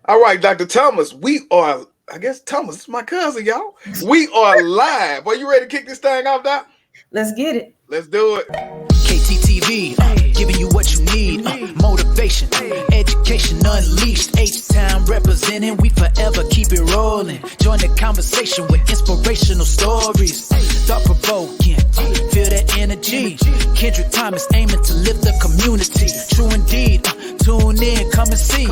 All right, Dr. Thomas, we are, I guess Thomas is my cousin, y'all. We are live. Are you ready to kick this thing off, Doc? Let's get it. Let's do it. KTTV, giving you what you need. Motivation, education unleashed. H-Town representing, we forever keep it rolling. Join the conversation with inspirational stories. Thought-provoking, feel that energy. Kendrick Thomas aiming to lift the community. True indeed, tune in, come and see.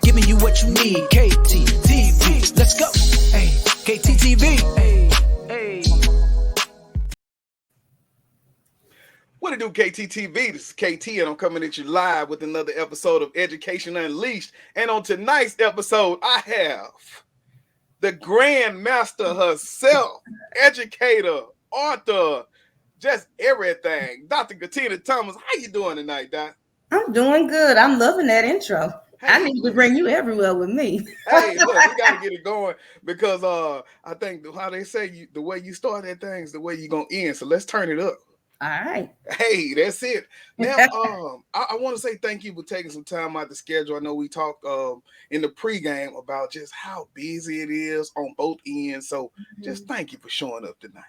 Giving you what you need. KTTV, let's go. Hey, KTTV. What it do, KTTV? This is KT, and I'm coming at you live with another episode of Education Unleashed. And on tonight's episode, I have the Grand Master herself, educator, author, just everything, Dr. Katina Thomas. How you doing tonight, Doc? I'm doing good. I'm loving that intro. Hey, I need to bring you everywhere with me. Hey, look, we got to get it going because I think how they say the way you start that thing is the way you're going to end. So let's turn it up. All right. Hey, that's it. Now, I want to say thank you for taking some time out the schedule. I know we talked in the pregame about just how busy it is on both ends. So just thank you for showing up tonight.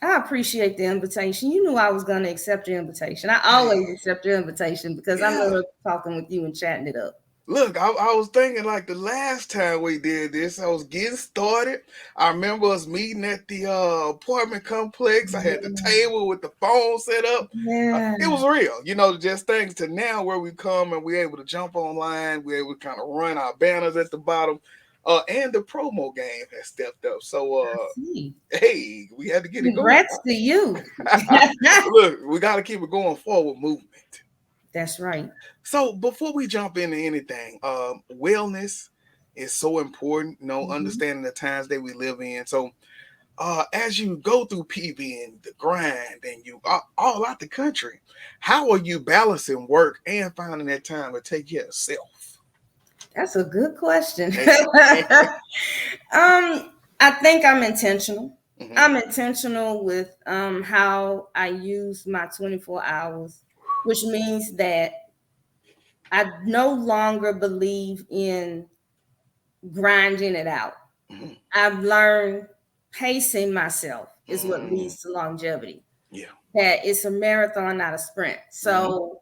I appreciate the invitation. You knew I was going to accept your invitation. I always accept your invitation because I love talking with you and chatting it up. Look, I was thinking like the last time we did this, I was getting started. I remember us meeting at the apartment complex. I had the table with the phone set up. It was real, just things to now where we come and we're able to jump online. We're able to kind of run our banners at the bottom. And the promo game has stepped up. So, hey, we had to get it going. Congrats to you. Look, we got to keep it going forward movement. That's right. So before we jump into anything, wellness is so important, understanding the times that we live in. So as you go through PV and the grind and you all out the country, how are you balancing work and finding that time to take care of self? That's a good question. I think I'm intentional. Mm-hmm. I'm intentional with how I use my 24 hours. Which means that I no longer believe in grinding it out. Mm-hmm. I've learned pacing myself is what leads to longevity. Yeah. That it's a marathon, not a sprint. So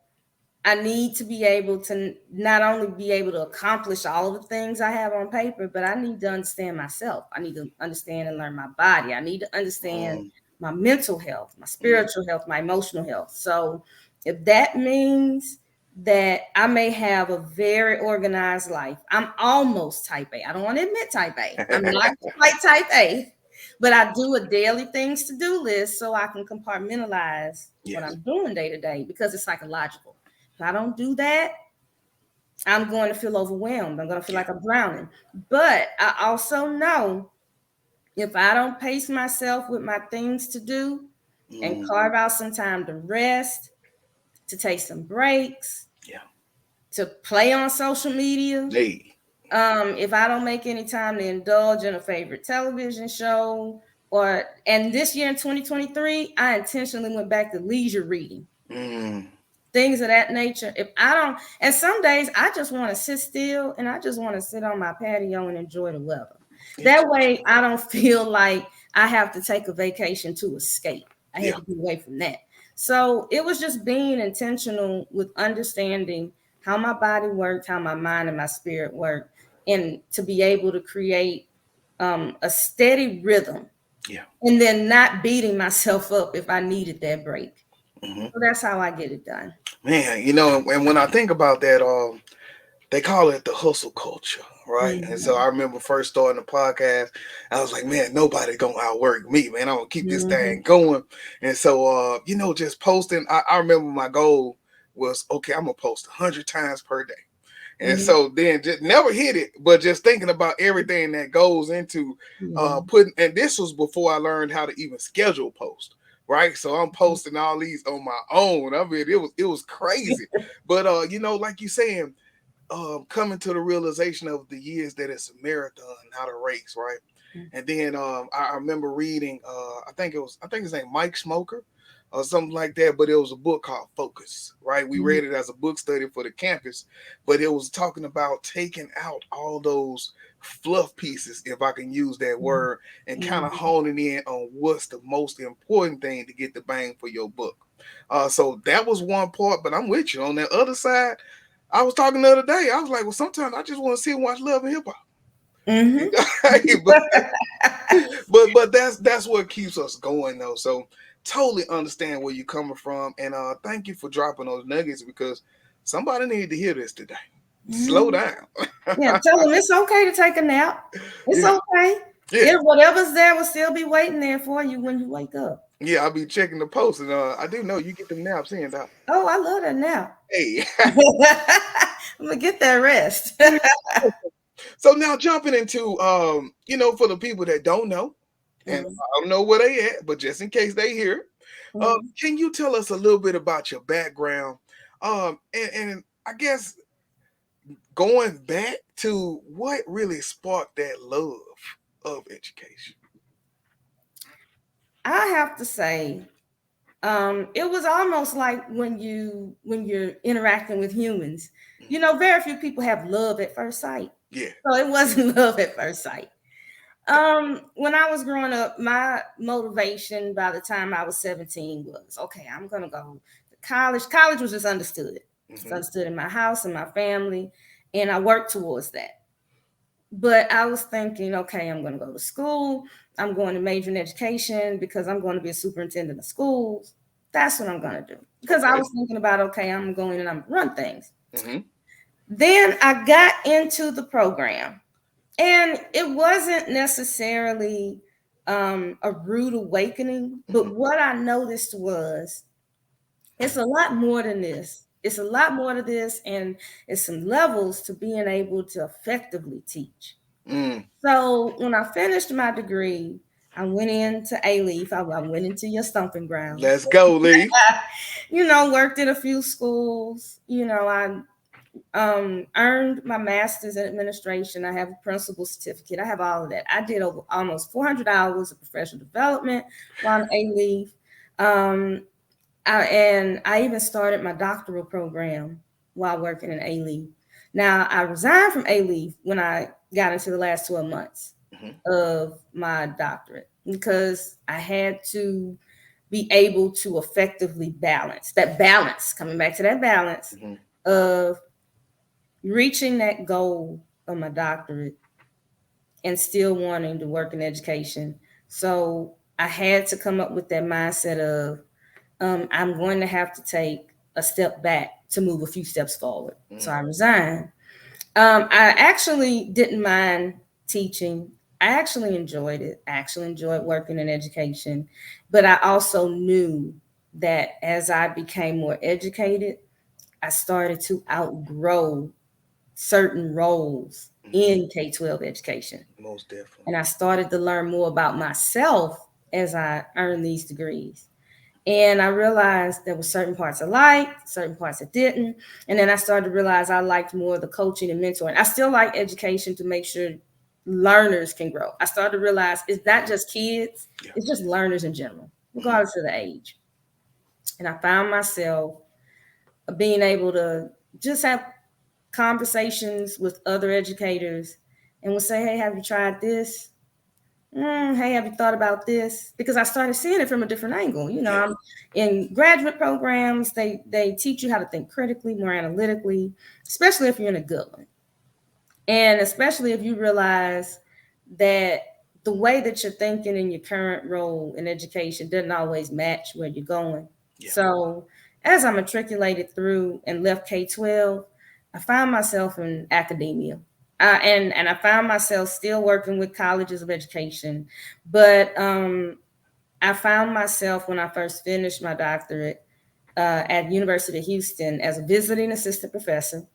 I need to be able to not only be able to accomplish all of the things I have on paper, but I need to understand myself. I need to understand and learn my body. I need to understand my mental health, my spiritual health, my emotional health. So if that means that I may have a very organized life, I'm almost type A. I don't want to admit type A. I'm not quite type A, but I do a daily things to do list so I can compartmentalize what I'm doing day to day because it's psychological. If I don't do that, I'm going to feel overwhelmed. I'm going to feel like I'm drowning. But I also know if I don't pace myself with my things to do and carve out some time to rest, to take some breaks, to play on social media. If I don't make any time to indulge in a favorite television show, and this year in 2023, I intentionally went back to leisure reading. Things of that nature. If I don't, and some days I just want to sit still and I just want to sit on my patio and enjoy the weather. That way I don't feel like I have to take a vacation to escape. I have to be away from that. So it was just being intentional with understanding how my body worked, how my mind and my spirit work, and to be able to create a steady rhythm. And then not beating myself up if I needed that break. So that's how I get it done. Man, and when I think about that, they call it the hustle culture, right? And so I remember first starting the podcast, I was like, man, nobody gonna outwork me, man. I'm gonna keep this thing going. And so, just posting, I remember my goal was, okay, I'm gonna post 100 times per day. And so then just never hit it, but just thinking about everything that goes into putting, and this was before I learned how to even schedule posts. Right. So I'm posting all these on my own. I mean, it was crazy. But like you're saying, coming to the realization of the years that it's a marathon, not a race, right? And then I remember reading, I think his name Mike Smoker. or something like that, but it was a book called Focus, right? We read it as a book study for the campus, but it was talking about taking out all those fluff pieces, if I can use that word, and kind of honing in on what's the most important thing to get the bang for your book. So that was one part, but I'm with you on that other side. I was talking the other day. I was like, well, sometimes I just want to sit and watch Love and Hip Hop. But that's what keeps us going though. So totally understand where you're coming from, and thank you for dropping those nuggets because somebody needed to hear this today. Slow down. Yeah, tell them it's okay to take a nap. It's okay. Yeah. Whatever's there will still be waiting there for you when you wake up. Yeah, I'll be checking the post, and I do know you get them naps in, Doc. Oh, I love that nap. Hey. I'm gonna get that rest. So now jumping into for the people that don't know, and I don't know where they at, but just in case they hear, can you tell us a little bit about your background? And I guess going back to what really sparked that love of education. I have to say, it was almost like when you're interacting with humans, very few people have love at first sight. Yeah. So it wasn't love at first sight. When I was growing up, my motivation by the time I was 17 was, okay, I'm gonna go to college. College was just understood. It's understood in my house and my family, and I worked towards that. But I was thinking, okay, I'm gonna go to school. I'm going to major in education because I'm going to be a superintendent of schools. That's what I'm going to do. Because I was thinking about, okay, I'm going and I'm going to run things. Then I got into the program, and it wasn't necessarily a rude awakening, but what I noticed was it's a lot more than this. It's a lot more to this, and it's some levels to being able to effectively teach. So when I finished my degree, I went into A-Leaf. I went into your stomping ground. Let's go, Leaf. Worked in a few schools. I earned my master's in administration. I have a principal certificate. I have all of that. I did over almost 400 hours of professional development while in A-Leaf. And I even started my doctoral program while working in A-Leaf. Now, I resigned from A-Leaf when I got into the last 12 months of my doctorate because I had to be able to effectively coming back to that balance of reaching that goal of my doctorate and still wanting to work in education. So I had to come up with that mindset of I'm going to have to take a step back to move a few steps forward. So I resigned. I actually didn't mind teaching. I actually enjoyed it. I actually enjoyed working in education. But I also knew that as I became more educated, I started to outgrow certain roles in K-12 education. Most definitely. And I started to learn more about myself as I earned these degrees. And I realized there were certain parts I liked, certain parts I didn't. And then I started to realize I liked more of the coaching and mentoring. I still like education to make sure learners can grow. I started to realize it's not just kids, it's just learners in general, regardless of the age. And I found myself being able to just have conversations with other educators and would say, hey, have you tried this? Hey, have you thought about this? Because I started seeing it from a different angle. I'm in graduate programs, they teach you how to think critically, more analytically, especially if you're in a good one. And especially if you realize that the way that you're thinking in your current role in education doesn't always match where you're going. So as I matriculated through and left K-12, I found myself in academia. And I found myself still working with colleges of education. But I found myself when I first finished my doctorate at University of Houston as a visiting assistant professor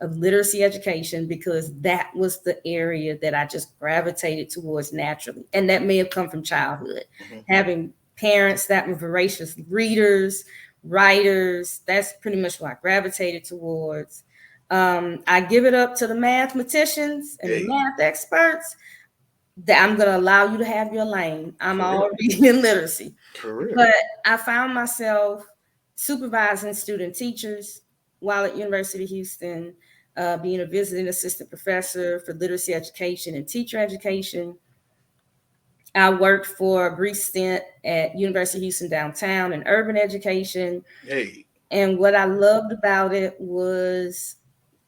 of literacy education, because that was the area that I just gravitated towards naturally. And that may have come from childhood, having parents that were voracious readers, writers. That's pretty much what I gravitated towards. I give it up to the mathematicians and the math experts. that I'm going to allow you to have your lane. I'm For all real. reading and literacy. For real. But I found myself supervising student teachers while at University of Houston, being a visiting assistant professor for literacy education and teacher education. I worked for a brief stint at University of Houston downtown in urban education. Hey. And what I loved about it was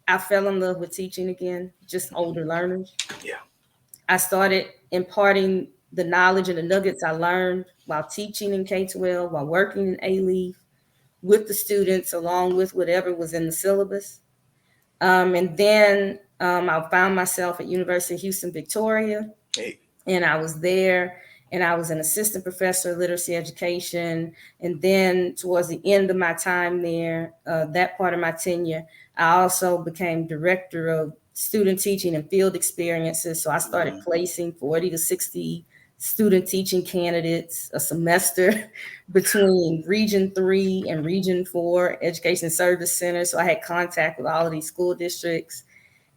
I fell in love with teaching again, just older learners. Yeah. I started imparting the knowledge and the nuggets I learned while teaching in K-12, while working in A-Leaf with the students, along with whatever was in the syllabus. And then I found myself at University of Houston, Victoria. Hey. And I was there and I was an assistant professor of literacy education. And then towards the end of my time there, that part of my tenure, I also became director of student teaching and field experiences. So I started placing 40 to 60 student teaching candidates a semester between Region 3 and Region 4 Education Service Centers. So I had contact with all of these school districts.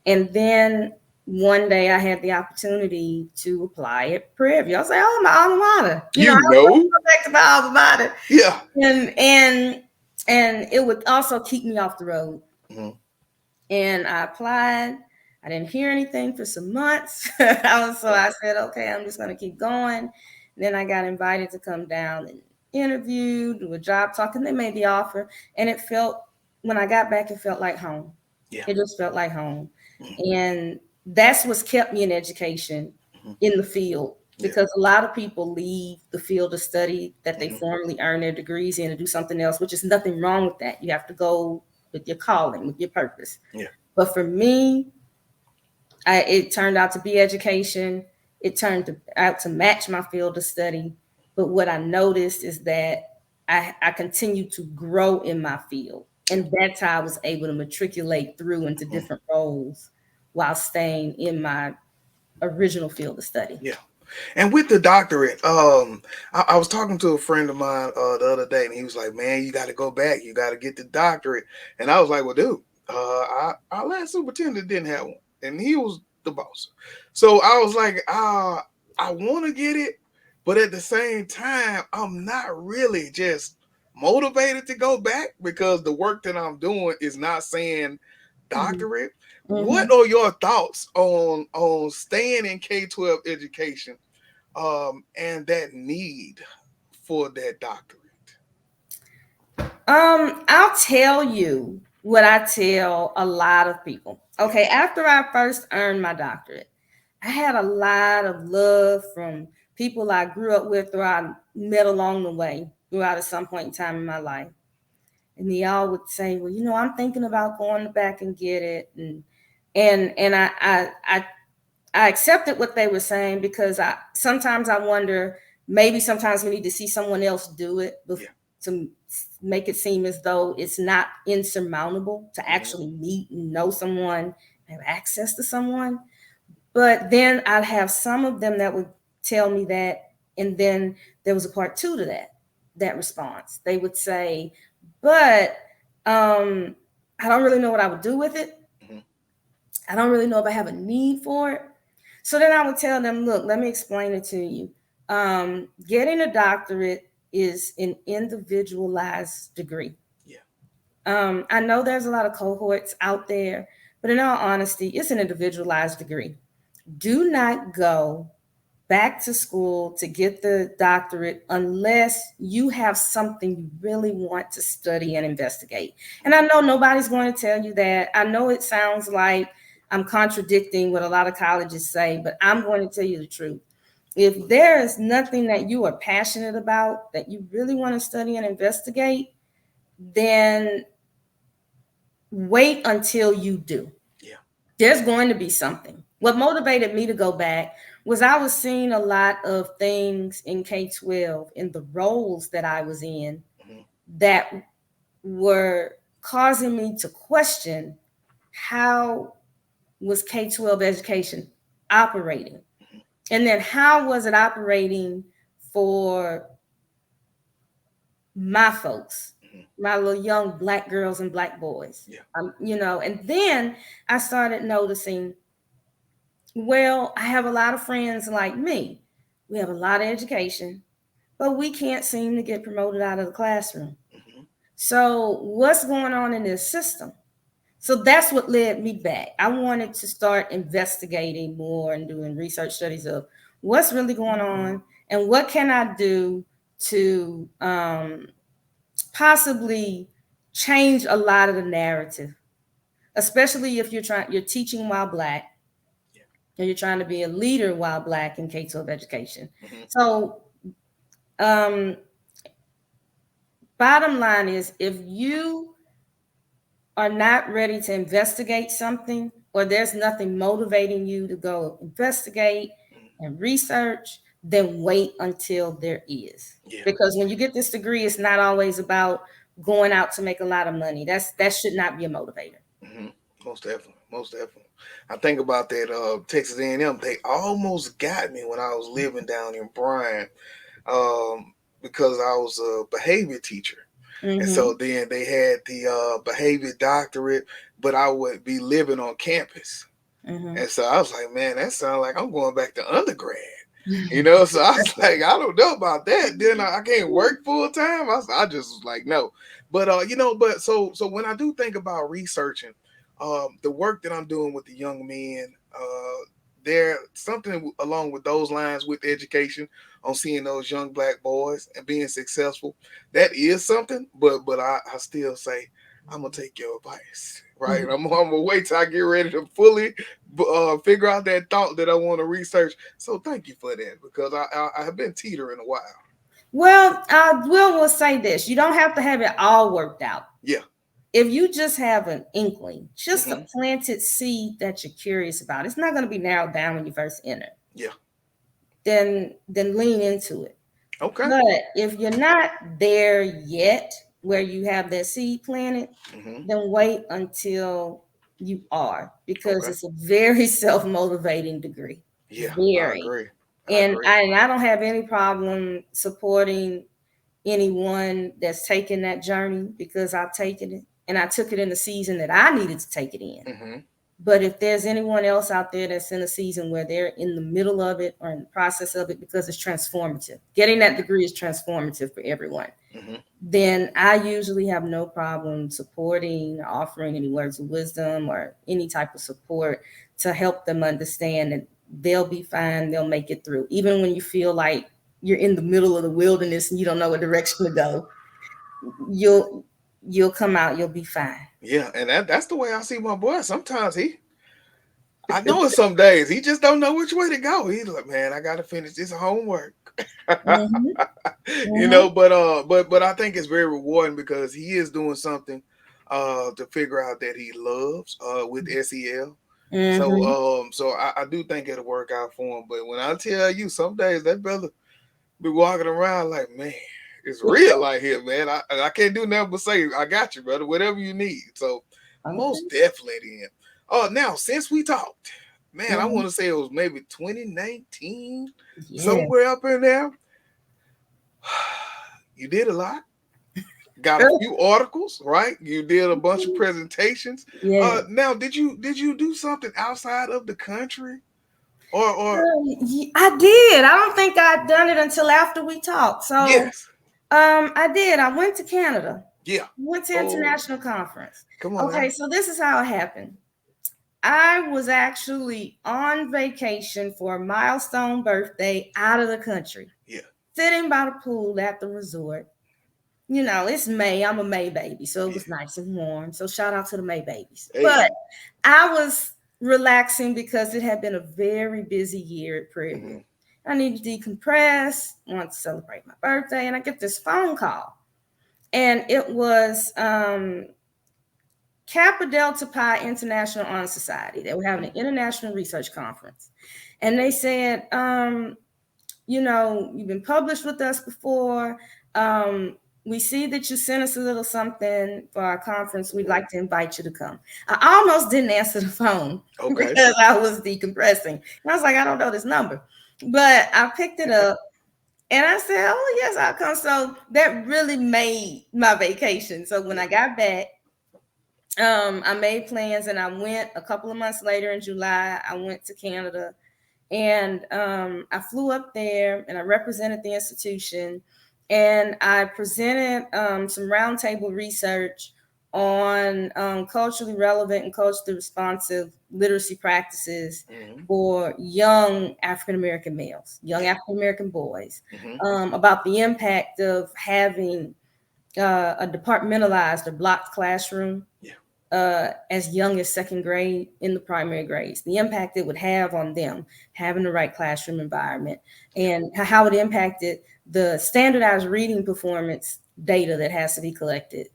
And then one day I had the opportunity to apply at Prairie View. I was like, oh, my alma mater. I want to go back to my alma mater. Yeah. And it would also keep me off the road. Mm-hmm. And I applied. I didn't hear anything for some months. So I said, okay, I'm just going to keep going. And then I got invited to come down and interview, do a job talk, and they made the offer. And it felt, when I got back, it felt like home. Yeah. It just felt like home. Mm-hmm. And that's what's kept me in education, in the field, because a lot of people leave the field of study that they formally earn their degrees in and do something else, which is nothing wrong with that. You have to go with your calling, with your purpose. Yeah. But for me, it turned out to be education. It turned out to match my field of study. But what I noticed is that I continued to grow in my field. And that's how I was able to matriculate through into different roles while staying in my original field of study. Yeah. And with the doctorate, I was talking to a friend of mine the other day, and he was like, man, you got to go back. You got to get the doctorate. And I was like, well, dude, our last superintendent didn't have one, and he was the boss. So I was like, I want to get it, but at the same time, I'm not really just motivated to go back because the work that I'm doing is not saying doctorate. Mm-hmm. What are your thoughts on staying in K-12 education and that need for that doctorate? I'll tell you what I tell a lot of people. Okay, after I first earned my doctorate, I had a lot of love from people I grew up with or I met along the way throughout at some point in time in my life. And they all would say, well, I'm thinking about going back and get it. And I accepted what they were saying because sometimes I wonder, maybe sometimes we need to see someone else do it to make it seem as though it's not insurmountable to actually meet and know someone, have access to someone. But then I'd have some of them that would tell me that. And then there was a part two to that response. They would say, but I don't really know what I would do with it. I don't really know if I have a need for it. So then I would tell them, look, let me explain it to you. Getting a doctorate is an individualized degree. Yeah. I know there's a lot of cohorts out there, but in all honesty, it's an individualized degree. Do not go back to school to get the doctorate unless you have something you really want to study and investigate. And I know nobody's going to tell you that. I know it sounds like I'm contradicting what a lot of colleges say, but I'm going to tell you the truth. If there is nothing that you are passionate about, that you really want to study and investigate, then wait until you do. Yeah. There's going to be something. What motivated me to go back was I was seeing a lot of things in K-12 in the roles that I was in that were causing me to question how was K-12 education operating? And then how was it operating for my folks, my little young Black girls and Black boys? Yeah. And then I started noticing Well, I have a lot of friends like me. We have a lot of education, but we can't seem to get promoted out of the classroom. Mm-hmm. So, what's going on in this system? So that's what led me back. I wanted to start investigating more and doing research studies of what's really going on and what can I do to possibly change a lot of the narrative, especially if you're teaching while Black Yeah. and you're trying to be a leader while Black in K-12 education. Mm-hmm. So um, bottom line is, if you are not ready to investigate something, or there's nothing motivating you to go investigate and research, then wait until there is. Yeah. Because when you get this degree, it's not always about going out to make a lot of money. That should not be a motivator. Mm-hmm. Most definitely. Most definitely. I think about that Texas A&M. They almost got me when I was living down in Bryan, because I was a behavior teacher. And so Mm-hmm. then they had the behavior doctorate, but I would be living on campus. Mm-hmm. And so I was like, man, that sounds like I'm going back to undergrad. You know, so I was like, I don't know about that. Then I can't work full time. I just was like, no. But but so when I do think about researching, the work that I'm doing with the young men, there something along with those lines with education, on seeing those young Black boys and being successful. That is something, but I still say I'm gonna take your advice, right? I'm gonna wait till I get ready to fully figure out that thought that I want to research. So thank you for that, because I have been teetering a while. Well, we'll say this: you don't have to have it all worked out. Yeah. If you just have an inkling, just a Mm-hmm. planted seed that you're curious about, it's not going to be narrowed down when you first enter. Yeah. Then lean into it. Okay. But if you're not there yet, where you have that seed planted, Mm-hmm. then wait until you are, because Okay. it's a very self-motivating degree. Yeah, I Very. agree. I And agree. I don't have any problem supporting anyone that's taking that journey, because I've taken it and I took it in the season that I needed to take it in. Mm-hmm. But if there's anyone else out there that's in a season where they're in the middle of it or in the process of it, because it's transformative, getting that degree is transformative for everyone, Mm-hmm. then I usually have no problem supporting, offering any words of wisdom or any type of support to help them understand that they'll be fine, they'll make it through. Even when you feel like you're in the middle of the wilderness and you don't know what direction to go, you'll come out, you'll be fine. Yeah, and that's the way I see my boy. Sometimes I know it some days he just don't know which way to go. He's like, man, I gotta finish this homework. Mm-hmm. Mm-hmm. But I think it's very rewarding, because he is doing something to figure out that he loves with SEL. So Mm-hmm. I do think it'll work out for him. But when I tell you, some days that brother be walking around like, man, it's real out here, man. I can't do nothing but say, I got you, brother, whatever you need. So Okay. most definitely then. Oh, now since we talked, man, I Mm-hmm. want to say it was maybe 2019, Yeah. somewhere up in there. You did a lot. Got a few articles, right? You did a bunch of presentations. Yeah. Now did you do something outside of the country? Or I did. I don't think I'd done it until after we talked. So yes. I did. I went to Canada. Yeah. Went to Oh, international conference. come on Okay, now. so this is how it happened. I was actually on vacation for a milestone birthday out of the country, Yeah. sitting by the pool at the resort. You know, it's May. I'm a May baby, so it Yeah. was nice and warm. So shout out to the May babies. Hey. But I was relaxing because it had been a very busy year at Prairie Mm-hmm. View. I needed to decompress, wanted to celebrate my birthday, and I get this phone call. And it was Kappa Delta Pi International Honor Society. They were having an international research conference. And they said, you've been published with us before. We see that you sent us a little something for our conference. We'd like to invite you to come. I almost didn't answer the phone Okay. because I was decompressing. And I was like, I don't know this number. But I picked it up and I said, oh, yes, I'll come. So that really made my vacation. So when I got back, I made plans and I went a couple of months later in July. I went to Canada and I flew up there and I represented the institution and I presented some roundtable research on culturally relevant and culturally responsive literacy practices for young African American males, young African American boys, about the impact of having a departmentalized or blocked classroom as young as second grade in the primary grades, the impact it would have on them having the right classroom environment, and how it impacted the standardized reading performance data that has to be collected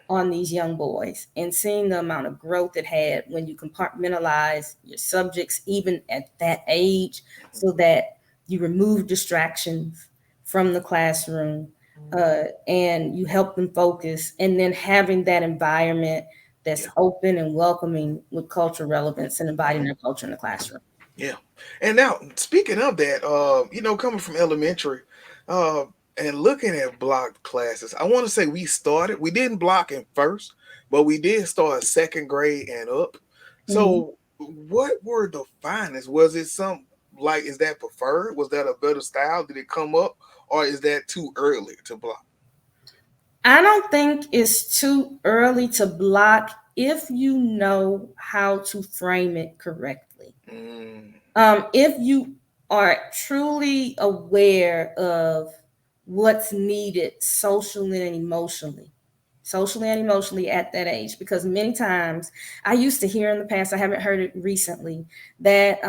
on these young boys, and seeing the amount of growth it had when you compartmentalize your subjects, even at that age, so that you remove distractions from the classroom and you help them focus, and then having that environment that's open and welcoming with cultural relevance and inviting their culture in the classroom. Yeah. And now, speaking of that, coming from elementary, uh, and looking at blocked classes, I want to say we didn't block in first, but we did start second grade and up. So, what were the findings? Was it is that preferred? Was that a better style? Did it come up, or is that too early to block? I don't think it's too early to block if you know how to frame it correctly. Mm, If you are truly aware of what's needed socially and emotionally at that age, because many times I used to hear in the past, I haven't heard it recently, that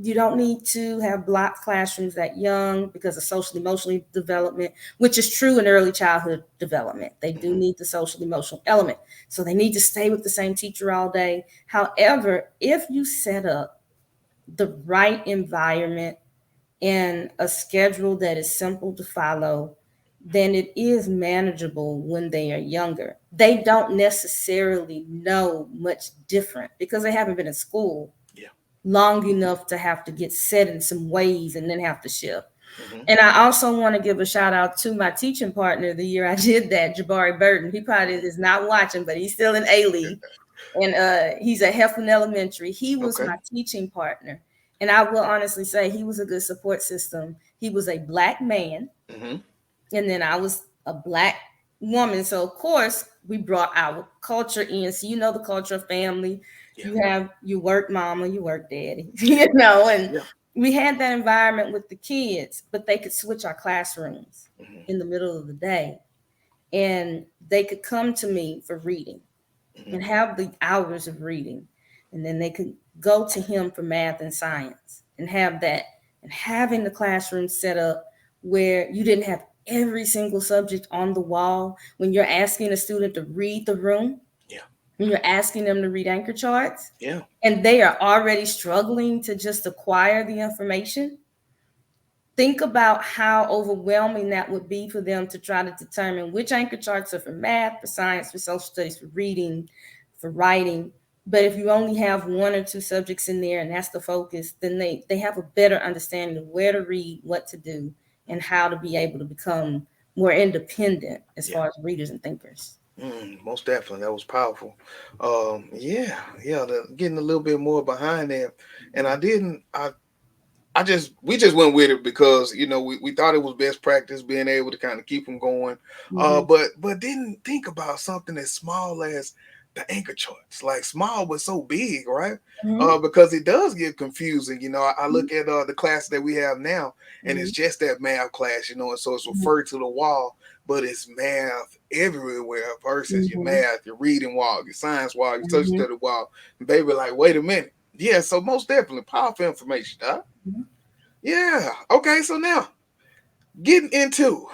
you don't need to have blocked classrooms that young because of social emotional development, which is true in early childhood development. They do need the social emotional element, so they need to stay with the same teacher all day. However, if you set up the right environment and a schedule that is simple to follow, then it is manageable when they are younger. They don't necessarily know much different because they haven't been in school yeah. long enough to have to get set in some ways and then have to shift. Mm-hmm. And I also want to give a shout out to my teaching partner the year I did that, Jabari Burton. He probably is not watching, but he's still in A-League. And he's at Heflin Elementary. He was Okay. my teaching partner. And I will honestly say he was a good support system. He was a Black man. Mm-hmm. And then I was a Black woman. So, of course, we brought our culture in. So, you know, the culture of family. Yeah. You have your work mama, you work daddy, you know, and Yeah. we had that environment with the kids, but they could switch our classrooms Mm-hmm. in the middle of the day. And they could come to me for reading and have the hours of reading. And then they could go to him for math and science and have that. And having the classroom set up where you didn't have every single subject on the wall when you're asking a student to read the room, Yeah. when you're asking them to read anchor charts, Yeah. and they are already struggling to just acquire the information. Think about how overwhelming that would be for them to try to determine which anchor charts are for math, for science, for social studies, for reading, for writing. But if you only have one or two subjects in there and that's the focus, then they have a better understanding of where to read, what to do, and how to be able to become more independent as Yeah. far as readers and thinkers. Most definitely, that was powerful. Yeah. Getting a little bit more behind that, and I didn't. We just went with it because we thought it was best practice being able to kind of keep them going, Mm-hmm. but didn't think about something as small as the anchor charts. Like small but so big, right? Mm-hmm. Because it does get confusing. I look at the class that we have now, and it's Mm-hmm. just that math class, and so it's referred to the wall, but it's math everywhere versus your Mm-hmm. math, your reading wall, your science wall, your social Mm-hmm. study wall. And baby, like, wait a minute. Yeah, so most definitely powerful information, huh? Yeah. Okay. So now getting into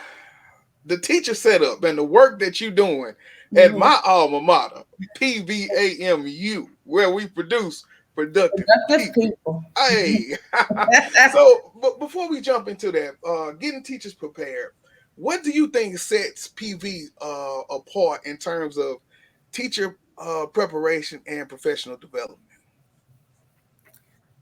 the teacher setup and the work that you're doing at Mm-hmm. my alma mater, PVAMU, where we produce productive Productive people. people. Hey. So, but before we jump into that, getting teachers prepared, what do you think sets PV apart in terms of teacher preparation and professional development?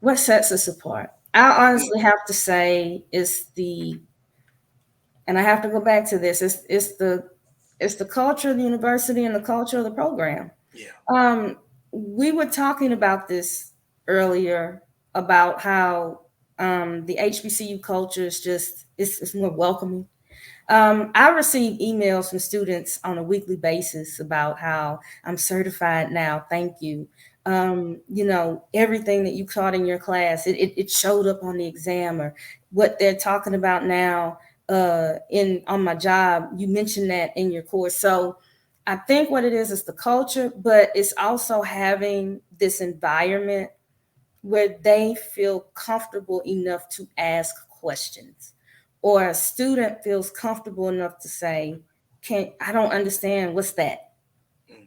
What sets us apart? I Mm, honestly have to say is and I have to go back to this. It's the culture of the university and the culture of the program. Yeah. We were talking about this earlier about how the HBCU culture is just it's more welcoming. I receive emails from students on a weekly basis about how I'm certified now. Thank you. Everything that you taught in your class, it showed up on the exam, or what they're talking about now in on my job. You mentioned that in your course. So I think what it is the culture, but it's also having this environment where they feel comfortable enough to ask questions, or a student feels comfortable enough to say, I don't understand, what's that?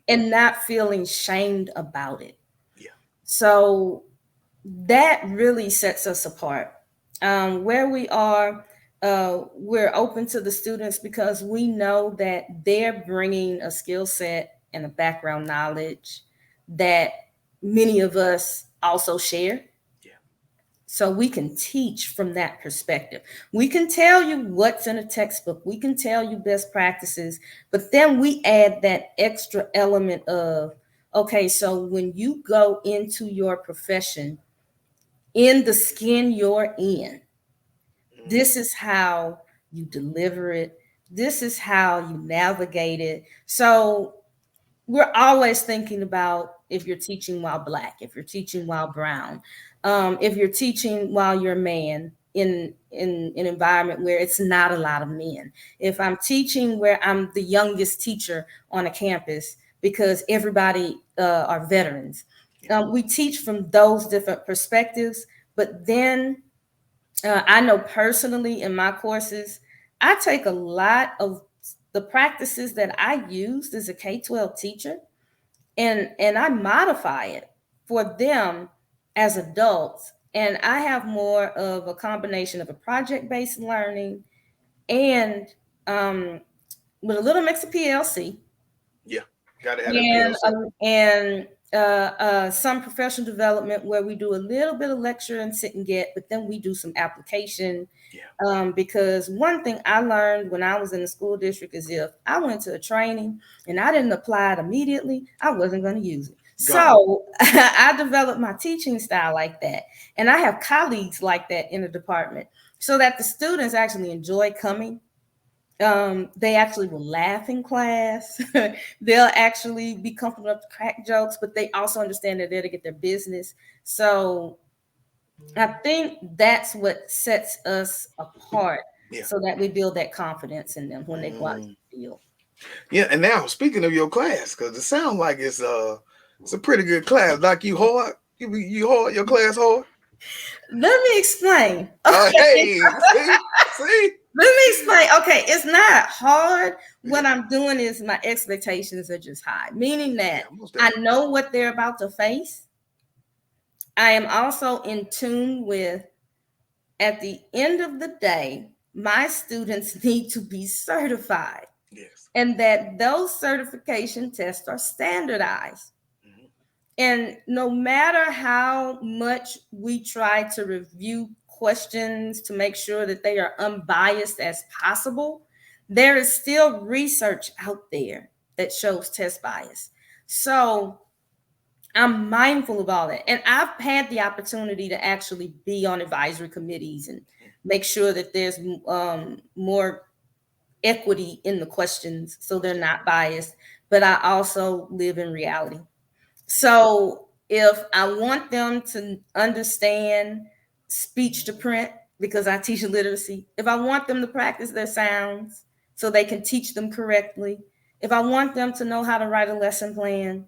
And not feeling shamed about it. Yeah. So that really sets us apart. Where we are, we're open to the students because we know that they're bringing a skill set and a background knowledge that many of us also share. Yeah. So we can teach from that perspective. We can tell you what's in a textbook. We can tell you best practices, but then we add that extra element of, okay, so when you go into your profession, in the skin you're in, this is how you deliver it. This is how you navigate it. So we're always thinking about if you're teaching while Black, if you're teaching while brown, if you're teaching while you're a man in an environment where it's not a lot of men. If I'm teaching where I'm the youngest teacher on a campus because everybody are veterans. We teach from those different perspectives, but then I know personally in my courses, I take a lot of the practices that I used as a K-12 teacher, and I modify it for them as adults. And I have more of a combination of a project-based learning and with a little mix of PLC. Yeah. Got to have that PLC. And some professional development where we do a little bit of lecture and sit and get, but then we do some application. Yeah. Because one thing I learned when I was in the school district is if I went to a training and I didn't apply it immediately, I wasn't going to use it. So I developed my teaching style like that. And I have colleagues like that in the department so that the students actually enjoy coming. They actually will laugh in class. They'll actually be comfortable enough to crack jokes, but they also understand they're there to get their business. So I think that's what sets us apart, so that we build that confidence in them when they go out to the field. Yeah, and now speaking of your class, because it sounds like it's a pretty good class. Like you hard, you hard, your class hard. Let me explain. Hey, see. Let me explain. Okay, it's not hard. What I'm doing is my expectations are just high, meaning that I know what they're about to face. I am also in tune with, at the end of the day, my students need to be certified. Yes. And that those certification tests are standardized. Mm-hmm. And no matter how much we try to review questions to make sure that they are unbiased as possible, there is still research out there that shows test bias. So I'm mindful of all that. And I've had the opportunity to actually be on advisory committees and make sure that there's more equity in the questions so they're not biased. But I also live in reality. So if I want them to understand speech to print, because I teach literacy, if I want them to practice their sounds so they can teach them correctly, if I want them to know how to write a lesson plan,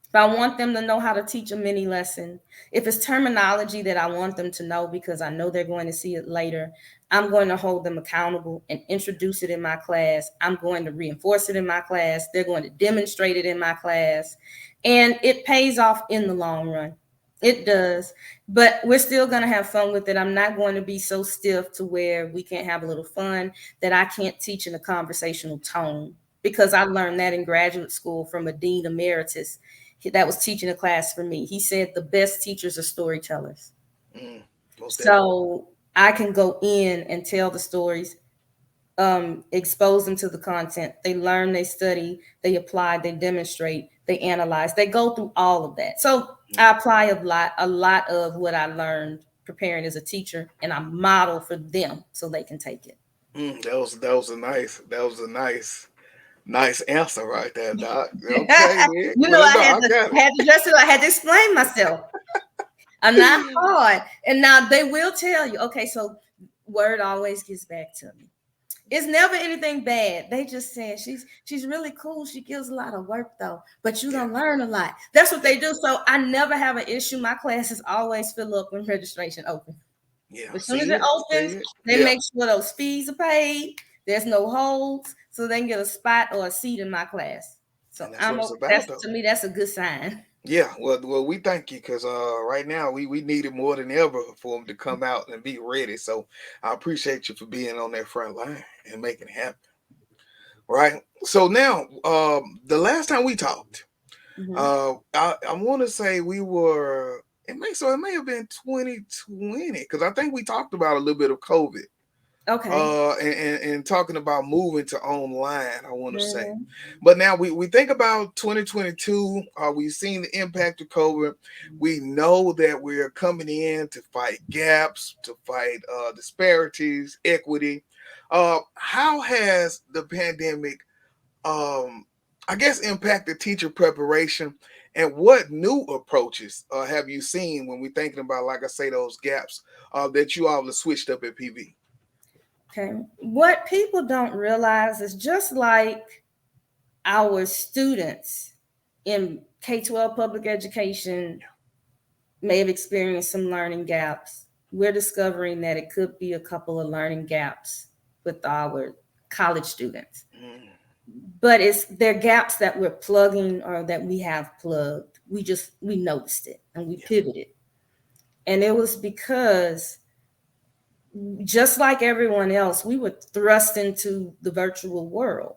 if I want them to know how to teach a mini lesson, if it's terminology that I want them to know because I know they're going to see it later, I'm going to hold them accountable and introduce it in my class. I'm going to reinforce it in my class. They're going to demonstrate it in my class. And it pays off in the long run. It does. But we're still going to have fun with it. I'm not going to be so stiff to where we can't have a little fun, that I can't teach in a conversational tone, because I learned that in graduate school from a dean emeritus that was teaching a class for me. He said the best teachers are storytellers. So I can go in and tell the stories, expose them to the content. They learn, they study, they apply, they demonstrate. they analyze, they go through all of that. So I apply a lot of what I learned preparing as a teacher, and I model for them so they can take it. That was a nice answer right there, Doc. Okay, then. You know, Well, no, I got I had to dress it. I had to explain myself. I'm not it. hard. And now they will tell you, okay, so word always gets back to me. It's never anything bad. They just saying she's really cool. She gives a lot of work though, but you're gonna learn a lot. That's what they do. So I never have an issue. My classes always fill up when registration opens. Yeah, As soon as see it it, opens, see it. they make sure those fees are paid. There's no holds, so they can get a spot or a seat in my class. So And that's what it's about, that's though. to me, that's a good sign. Yeah, well, we thank you because right now we need it more than ever for them to come out and be ready. So I appreciate you for being on that front line and making it happen. Right. So now, the last time we talked, Mm-hmm. I want to say we were. It may have been 2020 because I think we talked about a little bit of COVID. Okay. And talking about moving to online, I want to say. Mm-hmm. But now we think about 2022. We've seen the impact of COVID. We know that we're coming in to fight gaps, to fight disparities, equity. How has the pandemic, I guess, impacted teacher preparation? And what new approaches have you seen when we're thinking about, like I say, those gaps that you all have switched up at PV? Okay. What people don't realize is just like our students in K-12 public education may have experienced some learning gaps. We're discovering that it could be a couple of learning gaps with our college students. Mm. But they're gaps that we're plugging or that we have plugged. We noticed it and we pivoted. And it was because just like everyone else, we were thrust into the virtual world.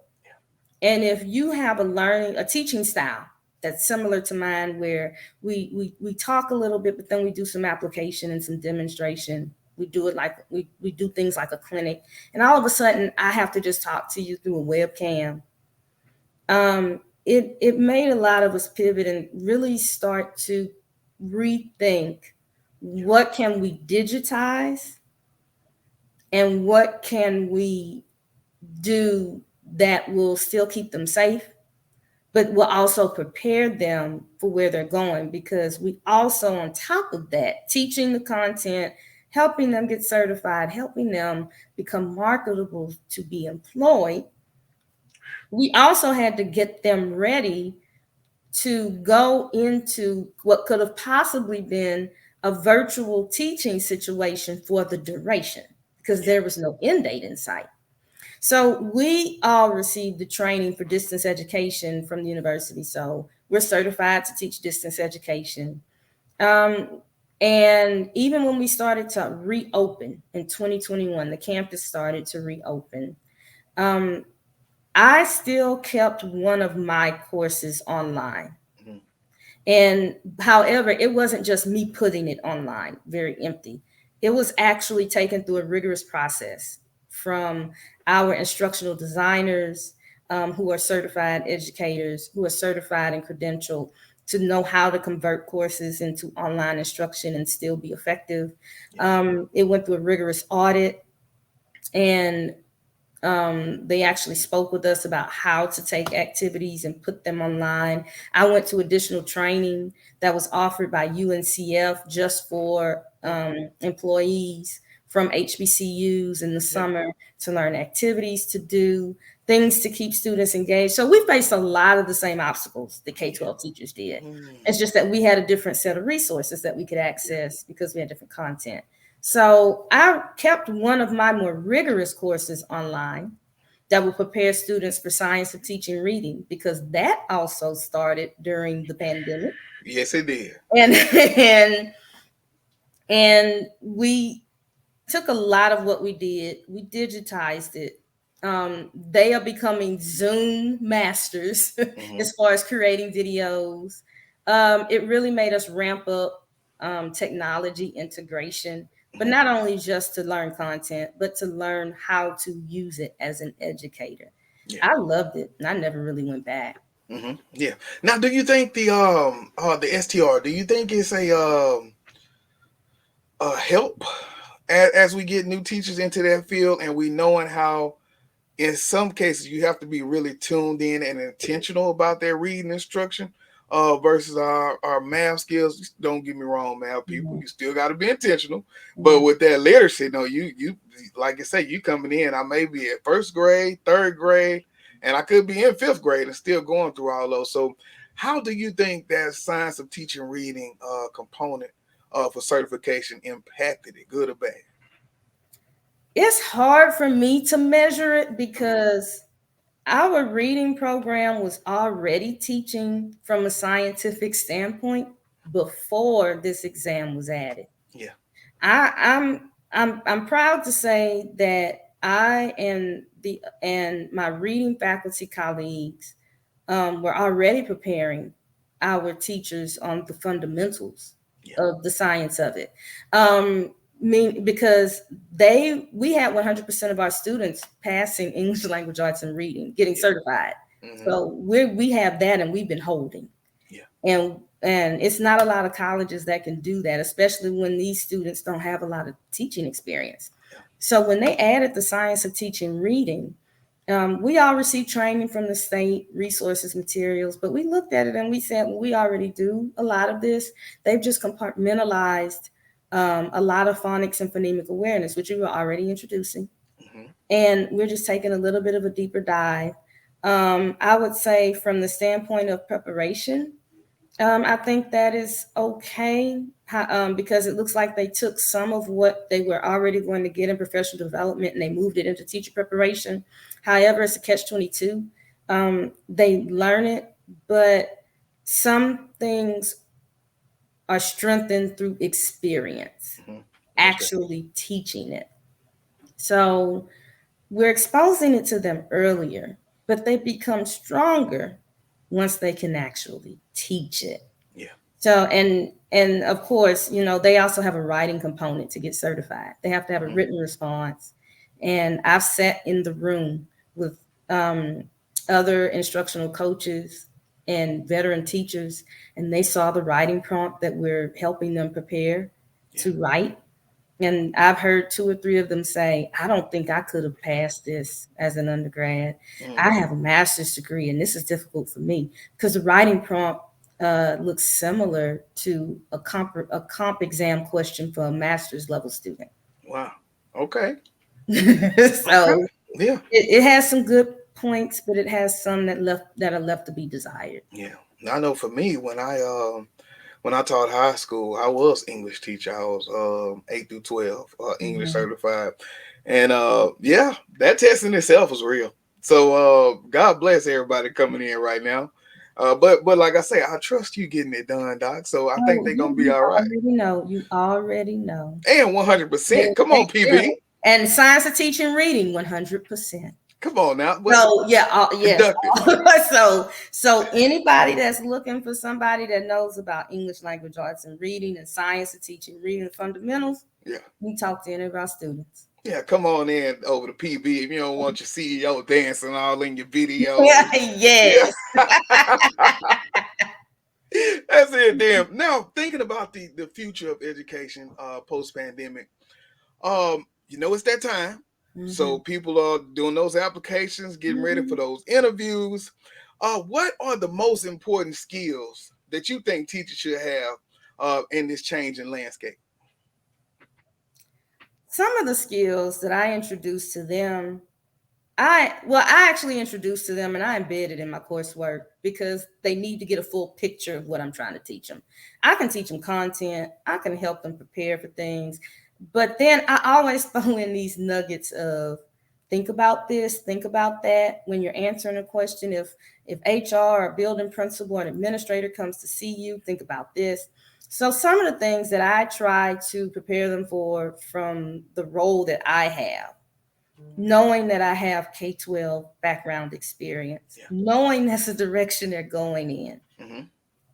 And if you have a teaching style that's similar to mine, where we talk a little bit, but then we do some application and some demonstration. We do it like we do things like a clinic, and all of a sudden I have to just talk to you through a webcam. It made a lot of us pivot and really start to rethink what can we digitize and what can we do that will still keep them safe, but will also prepare them for where they're going. Because we also, on top of that, teaching the content, helping them get certified, helping them become marketable to be employed, we also had to get them ready to go into what could have possibly been a virtual teaching situation for the duration, because there was no end date in sight. So we all received the training for distance education from the university. So we're certified to teach distance education. And even when we started to reopen in 2021, the campus started to reopen. I still kept one of my courses online. Mhm. And however, it wasn't just me putting it online, very empty. It was actually taken through a rigorous process from our instructional designers, who are certified educators, who are certified and credentialed to know how to convert courses into online instruction and still be effective. It went through a rigorous audit, and they actually spoke with us about how to take activities and put them online. I went to additional training that was offered by UNCF just for employees from HBCUs in the summer to learn activities to do, things to keep students engaged. So we faced a lot of the same obstacles that K-12 teachers did. It's just that we had a different set of resources that we could access because we had different content. So I kept one of my more rigorous courses online that will prepare students for science of teaching reading, because that also started during the pandemic. Yes, it did. And we took a lot of what we did, we digitized it. They are becoming Zoom masters as far as creating videos. It really made us ramp up technology integration, but not only just to learn content, but to learn how to use it as an educator. I loved it, and I never really went back. Yeah. Now, do you think the STR? Do you think it's a help as we get new teachers into that field, and we knowing how in some cases you have to be really tuned in and intentional about their reading instruction versus our math skills. Don't get me wrong, math people, you still got to be intentional, but with that literacy, no, you like I say, you coming in, I may be at first grade, third grade, and I could be in fifth grade and still going through all those. So how do you think that science of teaching reading component for certification impacted it, good or bad? It's hard for me to measure it because our reading program was already teaching from a scientific standpoint before this exam was added. Yeah. I'm proud to say that I and my reading faculty colleagues were already preparing our teachers on the fundamentals of the science of it. Because we had 100% of our students passing English language arts and reading, getting certified. So we have that, and we've been holding. And it's not a lot of colleges that can do that, especially when these students don't have a lot of teaching experience. So when they added the science of teaching reading, we all received training from the state, resources, materials, but we looked at it and we said, well, we already do a lot of this. They've just compartmentalized a lot of phonics and phonemic awareness, which we were already introducing. And we're just taking a little bit of a deeper dive. I would say from the standpoint of preparation, I think that is okay because it looks like they took some of what they were already going to get in professional development and they moved it into teacher preparation. However, it's a catch-22. They learn it, but some things are strengthened through experience, actually teaching it. So we're exposing it to them earlier, but they become stronger once they can actually teach it. So, and of course, they also have a writing component to get certified. They have to have a written response. And I've sat in the room with other instructional coaches and veteran teachers, and they saw the writing prompt that we're helping them prepare to write. And I've heard 2 or 3 of them say, I don't think I could have passed this as an undergrad. I have a master's degree, and this is difficult for me because the writing prompt looks similar to a comp exam question for a master's level student. Wow. Okay. So yeah, it has some good points, but it has some that are left to be desired. Yeah. I know for me, when I taught high school, I was English teacher. I was 8 through 12 English certified. And that test in itself was real. So God bless everybody coming in right now. But like I say, I trust you getting it done, Doc. So I think they're gonna be all right. You already know. And 100%. Come on, PB. And science of teaching reading, 100%. Come on now. So so anybody that's looking for somebody that knows about English language arts and reading and science of teaching reading and fundamentals, you talk to any of our students. Yeah, come on in over to PB if you don't want your CEO dancing all in your video. Yes. That's it, damn. Now, thinking about the future of education post-pandemic, it's that time. So people are doing those applications, getting ready for those interviews. What are the most important skills that you think teachers should have in this changing landscape? Some of the skills that I introduced to them, I actually introduced to them and I embedded in my coursework because they need to get a full picture of what I'm trying to teach them. I can teach them content. I can help them prepare for things. But then I always throw in these nuggets of think about this, think about that. When you're answering a question, if HR or a building principal or an administrator comes to see you, think about this. So some of the things that I try to prepare them for from the role that I have, knowing that I have K-12 background experience, knowing that's the direction they're going in.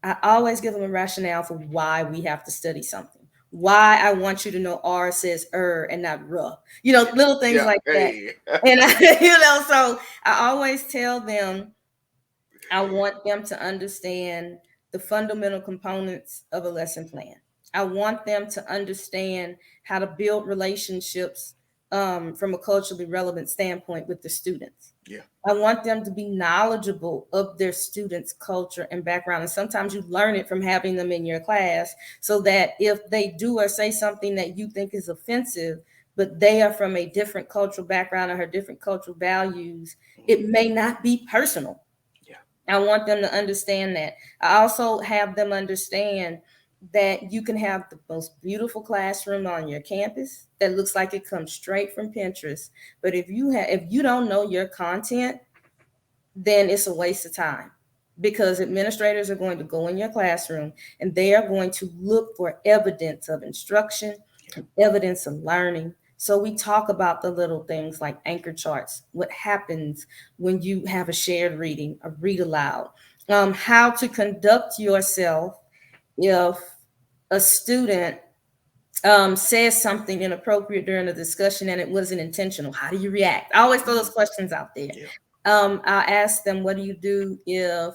I always give them a rationale for why we have to study something. Why I want you to know R says and not R. Little things like that. And so I always tell them I want them to understand the fundamental components of a lesson plan. I want them to understand how to build relationships from a culturally relevant standpoint with the students. Yeah. I want them to be knowledgeable of their students' culture and background. And sometimes you learn it from having them in your class, so that if they do or say something that you think is offensive, but they are from a different cultural background or have different cultural values, it may not be personal. Yeah. I want them to understand that. I also have them understand that you can have the most beautiful classroom on your campus that looks like it comes straight from Pinterest. But if you don't know your content, then it's a waste of time, because administrators are going to go in your classroom and they are going to look for evidence of instruction and evidence of learning. So we talk about the little things like anchor charts, what happens when you have a shared reading, a read aloud, how to conduct yourself if a student says something inappropriate during a discussion and it wasn't intentional. How do you react? I always throw those questions out there. Yeah. I'll ask them, what do you do if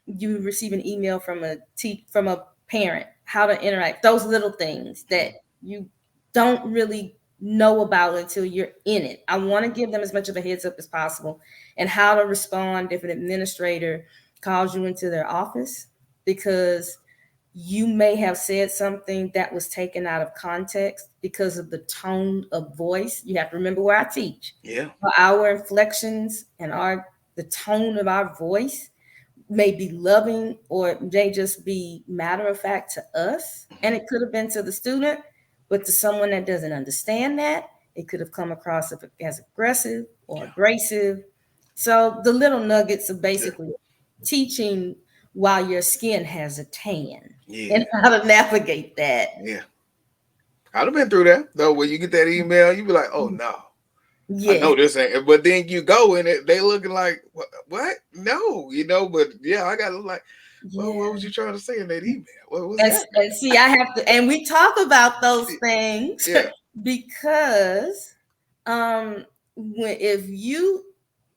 you receive an email from from a parent? How to interact? Those little things that you don't really know about until you're in it. I want to give them as much of a heads up as possible, and how to respond if an administrator calls you into their office, because you may have said something that was taken out of context because of the tone of voice. You have to remember where I teach. Yeah. Our inflections and the tone of our voice may be loving, or it may just be matter of fact to us. And it could have been to the student, but to someone that doesn't understand that, it could have come across as aggressive or abrasive. So the little nuggets of basically teaching while your skin has a tan, and how to navigate that. Yeah. I'd have been through that though. When you get that email, you be like, "Oh no, I know this ain't." But then you go in it, they looking like, "What? No, you know." But yeah, I got to like, well, what was you trying to say in that email? What was that? And see, I have to, and we talk about those things because if you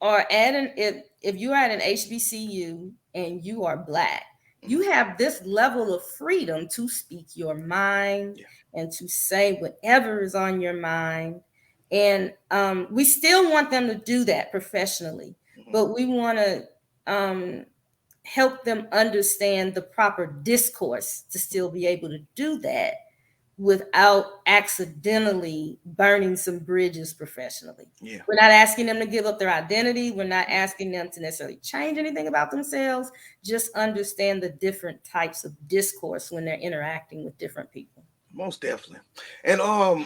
are at if you are at an HBCU and you are Black, you have this level of freedom to speak your mind and to say whatever is on your mind. And we still want them to do that professionally, but we want to help them understand the proper discourse to still be able to do that without accidentally burning some bridges professionally. Yeah. We're not asking them to give up their identity. We're not asking them to necessarily change anything about themselves. Just understand the different types of discourse when they're interacting with different people. Most definitely. And are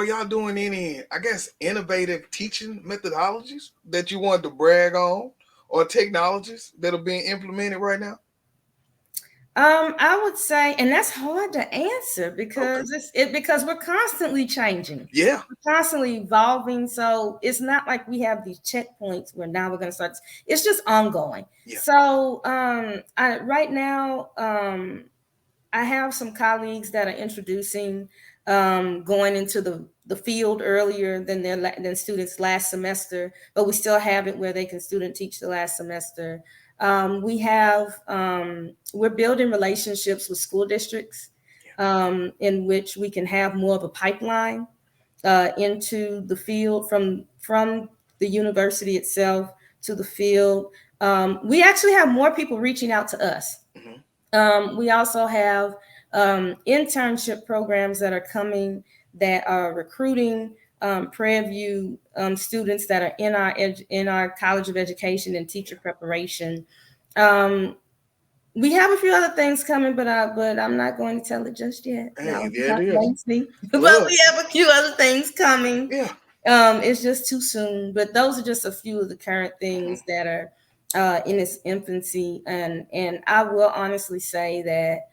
y'all doing any, I guess, innovative teaching methodologies that you want to brag on, or technologies that are being implemented right now? I would say, and that's hard to answer because because we're constantly changing. Yeah. We're constantly evolving. So it's not like we have these checkpoints where now we're going to start. It's just ongoing. Yeah. So right now, I have some colleagues that are introducing going into the field earlier than students last semester, but we still have it where they can student teach the last semester. We're building relationships with school districts in which we can have more of a pipeline into the field from the university itself to the field. We actually have more people reaching out to us. We also have internship programs that are coming that are recruiting Prairie View students that are in our College of Education and teacher preparation. We have a few other things coming, but I'm not going to tell it just yet. Hey, But it we have a few other things coming. Yeah. It's just too soon, but those are just a few of the current things that are in its infancy, and I will honestly say that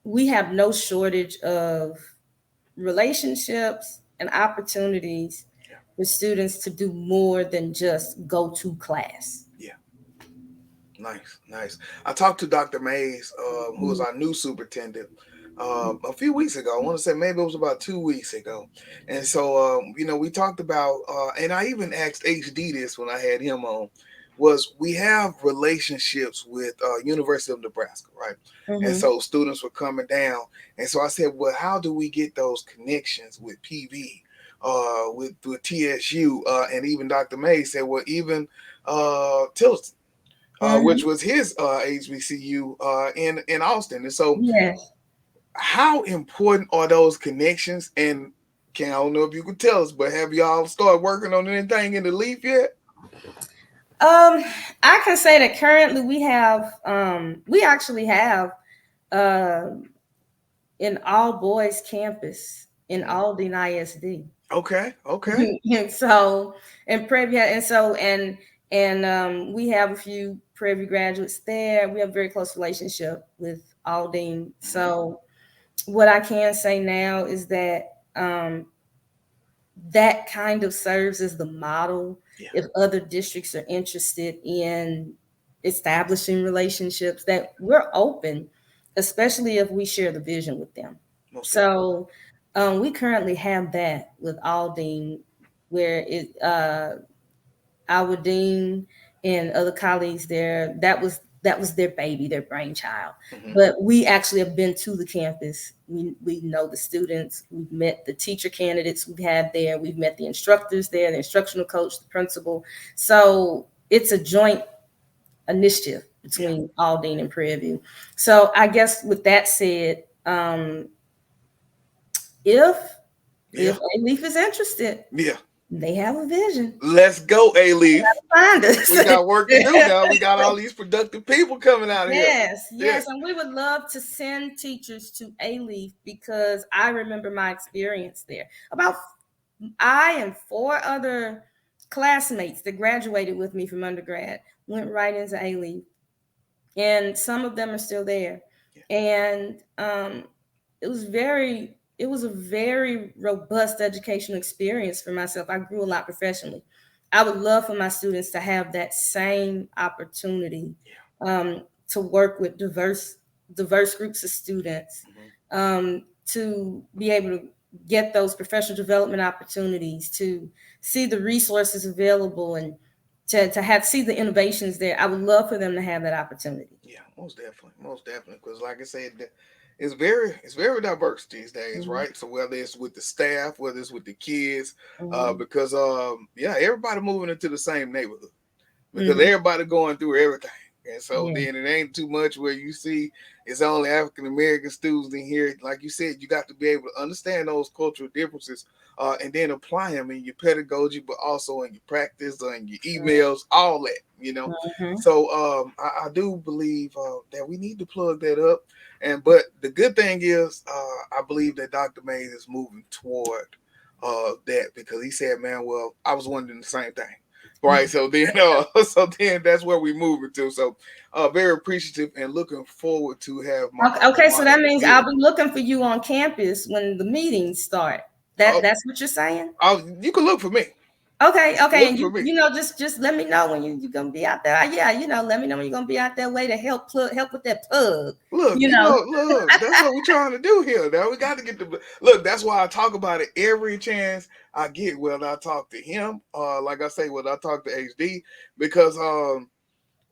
we have no shortage of relationships and opportunities for students to do more than just go to class. Yeah. Nice. I talked to Dr. Mays, who is our new superintendent, a few weeks ago. I want to say maybe it was about 2 weeks ago. And so, we talked about, and I even asked HD this when I had him on. was we have relationships with University of Nebraska, right? And so students were coming down, and so I said, well, how do we get those connections with PV, with TSU, and even Dr. May said, well, even Tilson, which was his HBCU in Austin. And so, yes. how important are those connections? And I don't know if you could tell us, but have y'all started working on anything in the Leaf yet? I can say that currently we actually have an all boys campus in Aldine ISD. Okay. And so, and Prairie, and we have a few Prairie graduates there. We have a very close relationship with Aldine. So what I can say now is that that kind of serves as the model if other districts are interested in establishing relationships, that we're open, especially if we share the vision with them. So we currently have that with Aldine, where our dean and other colleagues there, that was their baby, their brainchild. But we actually have been to the campus. We know the students. We've met the teacher candidates we've had there. We've met the instructors there, the instructional coach, the principal. So it's a joint initiative between Aldine and Prairie View. So I guess with that said, if A-Leaf is interested, they have a vision. Let's go, A-Leaf. Find us. We got work to do now. We got all these productive people coming out of here. Yes. And we would love to send teachers to A-Leaf, because I remember my experience there. I and 4 other classmates that graduated with me from undergrad went right into A-Leaf. And some of them are still there. And it was a very robust educational experience for myself. I grew a lot professionally. I would love for my students to have that same opportunity to work with diverse groups of students, to be able to get those professional development opportunities, to see the resources available, and to see the innovations there. I would love for them to have that opportunity. Yeah, most definitely. Because like I said, it's very diverse these days, right? So whether it's with the staff, whether it's with the kids, because everybody moving into the same neighborhood, because everybody going through everything. And so then it ain't too much where you see it's only African American students in here. Like you said, you got to be able to understand those cultural differences, and then apply them in your pedagogy, but also in your practice, in your emails, all that, So I do believe that we need to plug that up. But the good thing is, I believe that Dr. Mays is moving toward that, because he said, man, well, I was wondering the same thing. Right. So then that's where we moving to. So very appreciative and looking forward to have so that means I'll be looking for you on campus when the meetings start. That's what you're saying? You can look for me. Okay. And just let me know when you're gonna be out there. Let me know when you're gonna be out there way to help with that plug. Look, that's what we're trying to do here. Now we got to get look. That's why I talk about it every chance I get. Whether I talk to him, like I say, whether I talk to HD, because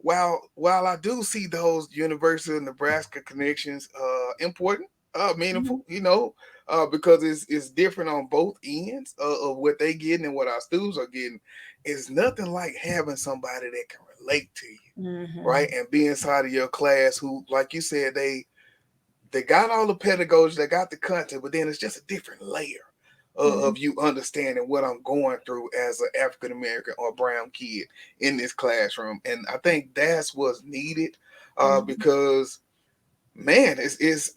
while I do see those University of Nebraska connections important, meaningful, because it's different on both ends of what they getting and what our students are getting. It's nothing like having somebody that can relate to you, right? And be inside of your class who, like you said, they got all the pedagogy, they got the content, but then it's just a different layer of you understanding what I'm going through as an African American or brown kid in this classroom. And I think that's what's needed, because man,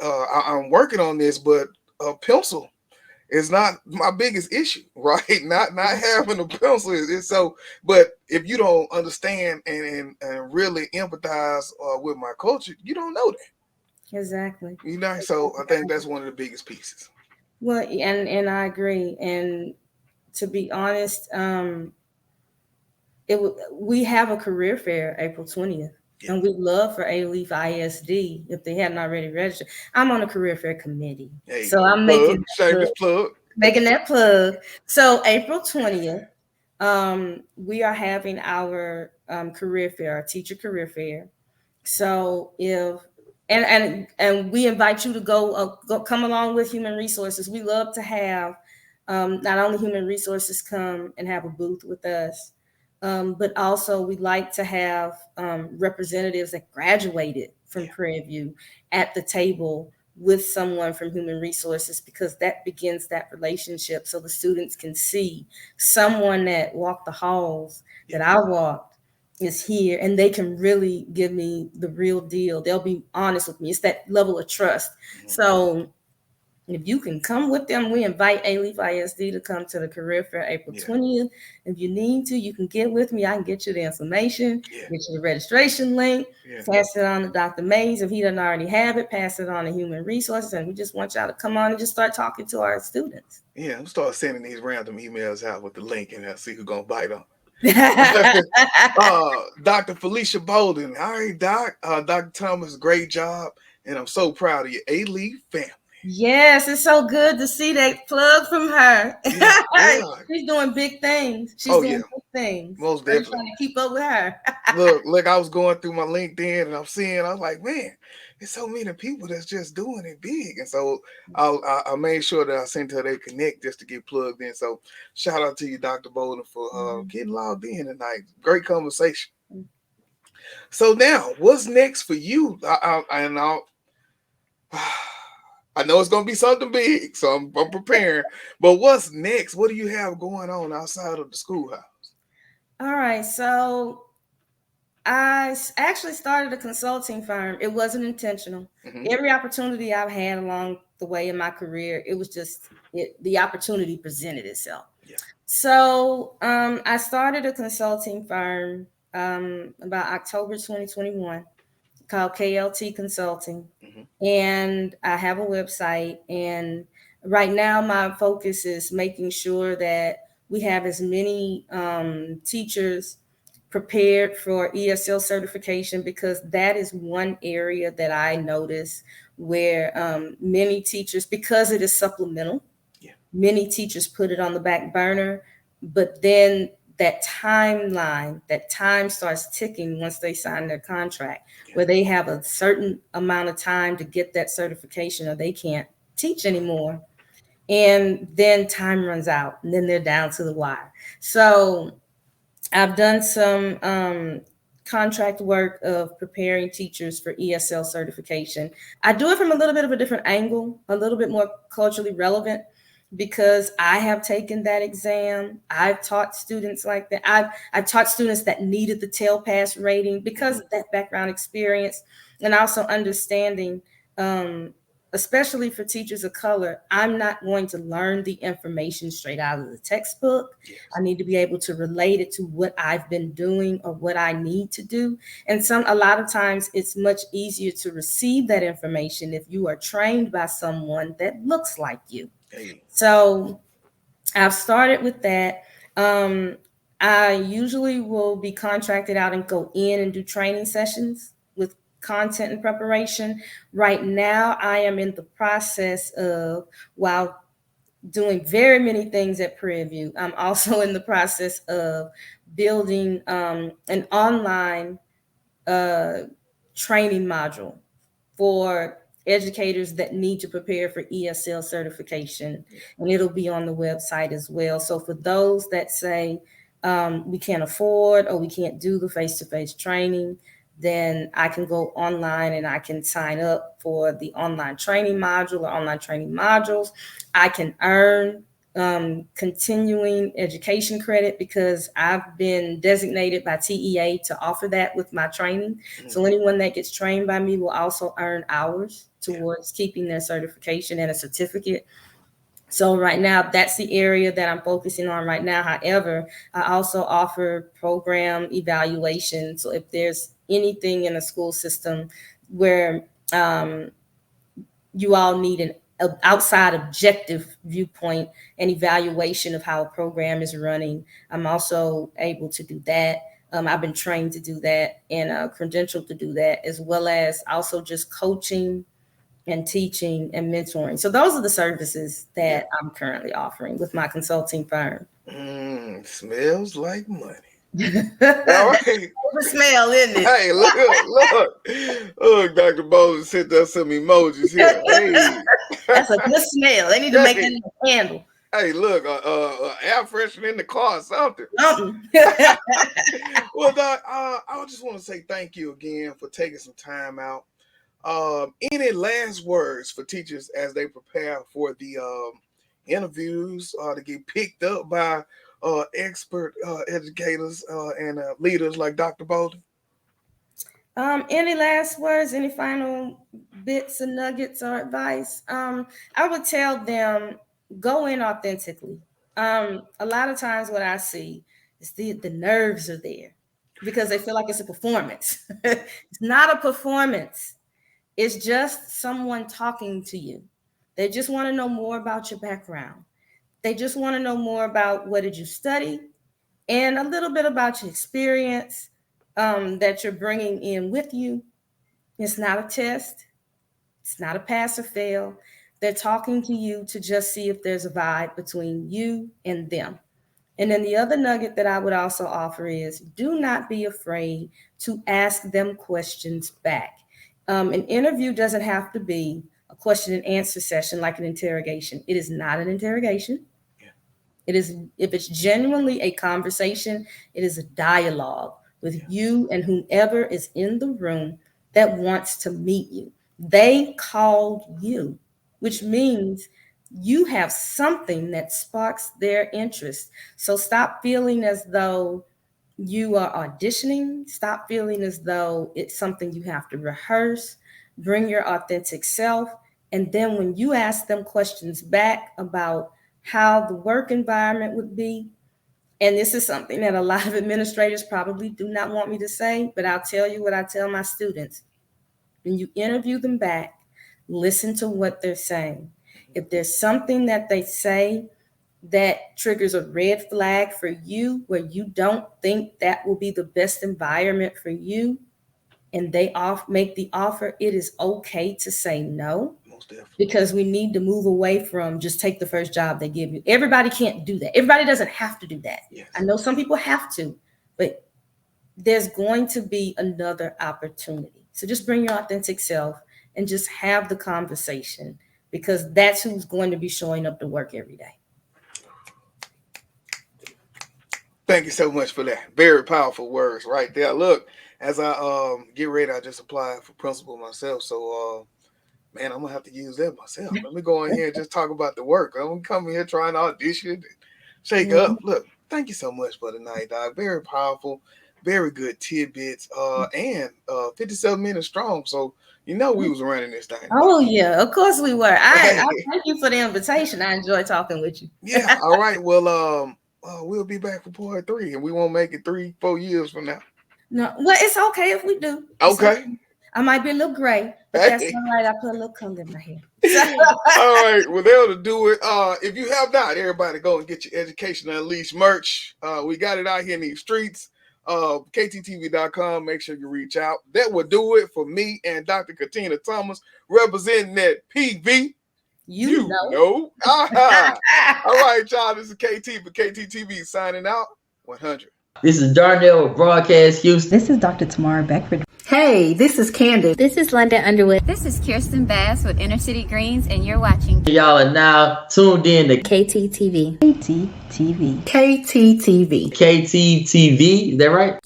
I'm working on this, but a pencil is not my biggest issue, right? Not having a pencil is so. But if you don't understand and really empathize with my culture, you don't know that. Exactly. So I think that's one of the biggest pieces. Well, and I agree. And to be honest, we have a career fair April 20th. And we'd love for A-Leaf ISD, if they hadn't already registered. I'm on a career fair committee. So I'm making that plug. So April 20th, we are having our career fair, our teacher career fair. So if and we invite you to go come along with human resources. We love to have not only human resources come and have a booth with us, but also we like to have representatives that graduated from Prairie View at the table with someone from human resources, because that begins that relationship, so the students can see someone that walked the halls that I walked is here, and they can really give me the real deal. They'll be honest with me. It's that level of trust. So if you can come with them, we invite A-Leaf ISD to come to the career fair April 20th. If you need to, you can get with me. I can get you the information, get you the registration link, pass it on to Dr. Mays. If he doesn't already have it, pass it on to human resources. And we just want y'all to come on and just start talking to our students. Yeah, I'm start sending these random emails out with the link, and I'll see who's gonna bite on. Dr. Felicia Bolden. All right, Doc. Dr. Thomas, great job. And I'm so proud of you. A-Leaf family. Yes, it's so good to see that plug from her. Yeah. She's doing big things. She's doing big things. Most definitely. I'm trying to keep up with her. look, I was going through my LinkedIn and I was like, man, there's so many people that's just doing it big. And so I made sure that I sent her they connect just to get plugged in. So shout out to you, Dr. Bolden, for getting logged in tonight. Great conversation. So now, what's next for you? I know it's going to be something big, so I'm preparing. But what's next? What do you have going on outside of the schoolhouse? All right. So I actually started a consulting firm. It wasn't intentional. Every opportunity I've had along the way in my career, it was just the opportunity presented itself. So I started a consulting firm about October 2021. Called KLT Consulting. And I have a website. And right now my focus is making sure that we have as many teachers prepared for ESL certification, because that is one area that I notice where many teachers, because it is supplemental, many teachers put it on the back burner, but then that timeline, that time starts ticking once they sign their contract, where they have a certain amount of time to get that certification or they can't teach anymore. And then time runs out and then they're down to the wire. So I've done some contract work of preparing teachers for ESL certification. I do it from a little bit of a different angle, a little bit more culturally relevant, because I have taken that exam. I've taught students like that. I've taught students that needed the TEL pass rating because of that background experience, and also understanding, especially for teachers of color, I'm not going to learn the information straight out of the textbook. I need to be able to relate it to what I've been doing or what I need to do. And a lot of times it's much easier to receive that information if you are trained by someone that looks like you. So I've started with that. I usually will be contracted out and go in and do training sessions with content and preparation. Right now, I am in the process of, while doing very many things at Prairie View, I'm also in the process of building an online training module for educators that need to prepare for ESL certification, and it'll be on the website as well. So for those that say we can't afford or we can't do the face-to-face training, then I can go online and I can sign up for the online training module or online training modules. I can earn continuing education credit because I've been designated by TEA to offer that with my training. So anyone that gets trained by me will also earn hours towards keeping their certification and a certificate. So right now, that's the area that I'm focusing on right now. However, I also offer program evaluation. So if there's anything in a school system where you all need an outside objective viewpoint and evaluation of how a program is running, I'm also able to do that. I've been trained to do that and credentialed to do that, as well as also just coaching and teaching and mentoring. So those are the services that I'm currently offering with my consulting firm. Smells like money. All right. The smell, isn't it? Hey, look, Dr. Bowles sent us some emojis here. Hey, That's a good smell. They need to make that in a candle. Hey, look, air freshener in the car or something. Well, Doc, I just want to say thank you again for taking some time out. Any last words for teachers as they prepare for the interviews to get picked up by expert educators and leaders like Dr. Bolden? Any last words, any final bits and nuggets or advice? I would tell them, go in authentically. A lot of times what I see is the nerves are there because they feel like it's a performance. It's not a performance. It's just someone talking to you. They just want to know more about your background. They just want to know more about what did you study and a little bit about your experience that you're bringing in with you. It's not a test. It's not a pass or fail. They're talking to you to just see if there's a vibe between you and them. And then the other nugget that I would also offer is do not be afraid to ask them questions back. An interview doesn't have to be a question and answer session like an interrogation. It is not an interrogation. Yeah. It is, if it's genuinely a conversation, it is a dialogue with you and whomever is in the room that wants to meet you. They called you, which means you have something that sparks their interest. So stop feeling as though you are auditioning. Stop feeling as though it's something you have to rehearse. Bring your authentic self. And then when you ask them questions back about how the work environment would be, and this is something that a lot of administrators probably do not want me to say, but I'll tell you what I tell my students. When you interview them back, listen to what they're saying. If there's something that they say that triggers a red flag for you, where you don't think that will be the best environment for you, and they make the offer, it is okay to say no. Because we need to move away from just take the first job they give you. Everybody can't do that. Everybody doesn't have to do that. Yes. I know some people have to, but there's going to be another opportunity. So just bring your authentic self and just have the conversation, because that's who's going to be showing up to work every day. Thank you so much for that. Very powerful words right there. Look, as I get ready, I just applied for principal myself. So, man, I'm going to have to use that myself. Let me go in here and just talk about the work. I'm going to come here trying to audition and shake up. Look, thank you so much for tonight, Doc. Very powerful, very good tidbits, and 57 minutes strong. So, you know we was running this thing. Oh, yeah, of course we were. I thank you for the invitation. I enjoy talking with you. Yeah, all right. Well, we'll be back for part 3, and we won't make it 3-4 years from now. No, well, it's okay if we do. Okay. I might be a little gray, but that's all right. I put a little color in my hair. All right. Well, that'll do it. If you have not, everybody go and get your Education Unleashed merch. We got it out here in these streets. KTTV.com. Make sure you reach out. That will do it for me and Dr. Katina Thomas, representing that PV. You know. All right, y'all. This is KT for KTTV signing out. 100. This is Darnell with Broadcast Houston. This is Dr. Tamara Beckford. Hey, this is Candace. This is London Underwood. This is Kirsten Bass with Inner City Greens, and you're watching. Y'all are now tuned in to KTTV. KTTV. KTTV. KTTV. Is that right?